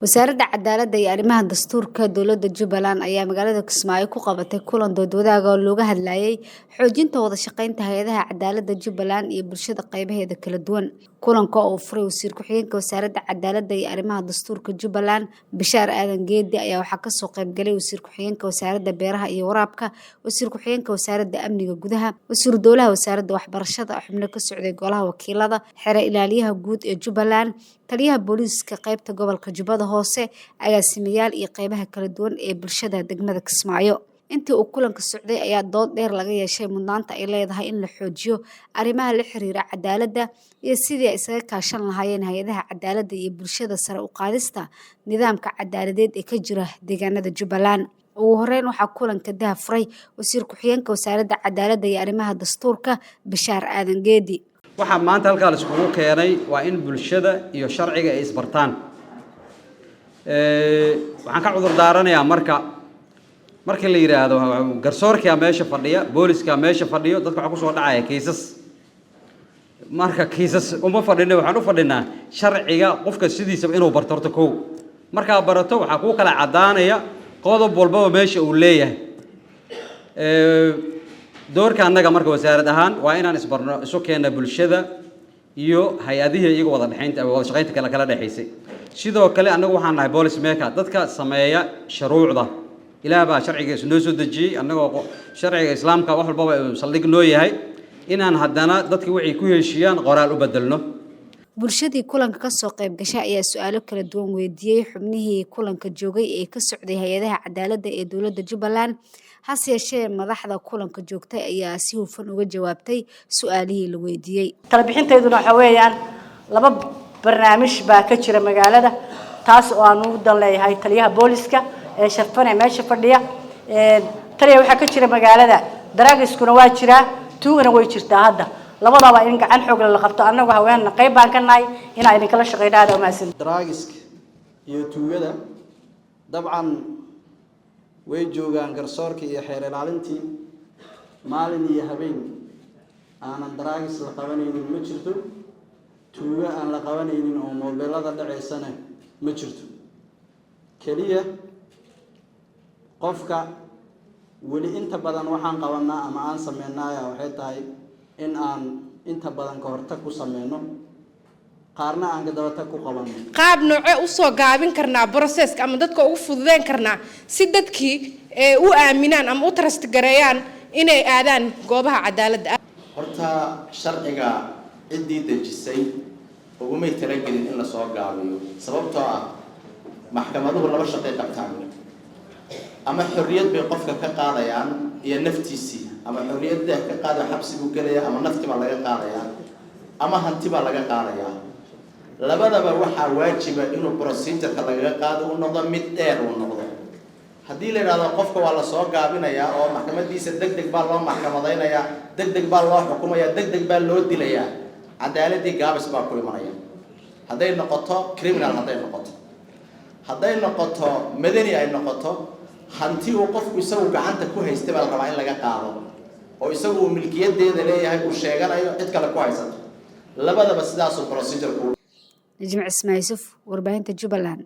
wasaaradda cadaaladda iyo arrimaha dastuurka dowladda Jubbaland ayaa magaalada Kismaayo ku qabatay kulan doodwadaaga oo looga hadlayay xoojinta wada shaqaynta hay'adaha cadaaladda Jubbaland iyo bulshada qaybaheeda kala duwan. Kulanka oo furay wasiir ku-xigeenka wasaaradda cadaaladda iyo arrimaha dastuurka Jubbaland Bishaar Aadan Geedi ayaa waxaa ka soo qayb galay wasiir ku-xigeenka wasaaradda beeraha iyo waraabka, wasiir ku-xigeenka wasaaradda amniga gudaha, wasiir dowlaha wasaaradda waxbarashada, xubno ka socday golaha wakiilada, xeer ilaaliyaha guud ee Jubbaland, taliyaha booliiska qaybta gobolka Jubbada Hoose, agaasimayaal iyo qaybaha kala duwan ee bulshada degmada Kismaayo. Intii uu kulanka socday ayaa dood dheer laga yeeshay mudnaanta ay leedahay in la xoojiyo arrimaha la xiriira cadaaladda iyo sidii ay isaga kaashan lahaayeen hay'adaha cadaaladda iyo bulshada sare u qaadista nidaamka cadaaladeed ee ka jira deegaanada Jubbaland. ugu horeyn waxaa kulanka daahfuray wasiir ku-xigeenka wasaaradda cadaaladda iyo arrimaha dastuurka Bishaar Aadan Geedi. waxaa maanta halkaa la iskugu keenay waa in bulshada iyo sharciga ay isbartaan. waxaan ka cudur daaranayaa markii la yiraahdo garsoorka meesha fadhiya, booliska meesha fadhiyo, dadka waxa ku soo dhacaya kiisas. marka kiisas uma fadhino, waxaan u fadhinaa sharciga qofka sidiisa inuu barto horta koow. marka barato waxa ku kala cadaanaya qodob walba meesha uu leeyahay. doorka annaga marka wasaarad ahaan waa inaan isbarno isu keenna bulshada iyo hay'adaha iyaga wada shaqaynta kala dhaxaysay. sidoo kale annagu waxaan nahay policy maker, dadka sameeya shuruucda. ilaahay baa sharciga noo soo dejiyay, annagoo sharciga islaamka wax walba saldhig noo yahay inaan haddana dadka wixii ku heshiiyaan qoraal u bedelno. bulshadii kulanka ka soo qayb gashay ayaa su'aalo kala duwan weydiiyay xubnihii kulanka joogay ee ka socday hay'adaha cadaaladda ee dowladda Jubbaland. hase yeeshee madaxda kulanka joogtay ayaa si hufan uga jawaabtay su'aalihii la weydiiyay. kala bixinteeduna waxa weeyaan laba barnaamij baa ka jira magaalada, taas oo aan ugu dan leeyahay taliyaha booliska ee sharfan ee meesha fadhiya. taliya waxa ka jira magaalada daraagiskuna waa jira, tuugana way jirtaa. hadda labadaba in gacan xoog la qabto, annagu haweenna qayb baan ka nahay inaan idin kala shaqeynaa oo maasin. daraagiska iyo tuugada dabcan way joogaan garsoorka iyo xeer ilaalintii maalin iyo habeen. aanan daraagis la qabanaynin ma jirto, tuuga aan la qabanaynin oo mobilada dhaceysana ma jirto. kaliya qofka weli inta badan waxaan qabanaa ama aan sameynaa waxay tahay in aan inta badan ka hortag ku sameyno, qaarna aan gadawata ku qabanno. qaab nooce u soo gaabin karnaa processka ama dadka ugu fududeyn karnaa si dadkii u aaminaan ama u trust gareeyaan inay aadaan goobaha cadaaladda. horta sharciga cidii dejisay ugumay talagelin in la soo gaabiyo, sababtoo ah maxkamaduhu laba shaqo qabtaan. ama xorriyad bay qofka ka qaadayaan iyo naftiisii, ama xorriyadda ka qaado xabsi buu galaya, ama nafti baa laga qaadaya, ama hanti baa laga qaadaya. labadaba waxaa waajiba inuu procedure-ka laga qaado uu noqdo mid dheer uu noqdo. haddii la yiraahdo qofka waa la soo gaabinayaa oo maxkamadiisa degdeg baa loo maxkamadeynayaa, degdeg baa loo xukumayaa, degdeg baa loo dilayaa, cadaaladii gaabis baa ku imanaya. hadday noqoto criminal, hadday noqoto madani, ay noqoto hanti uu qofku isagu gacanta ku haystay baa la rabaa in laga qaado oo isagu uu milkiyadeeda leeyahay uu sheeganayo cid kale ku haysato. labadaba sidaas oo procedure ku. Najmi Ismail Yusuf, warbaahinta Jubbaland.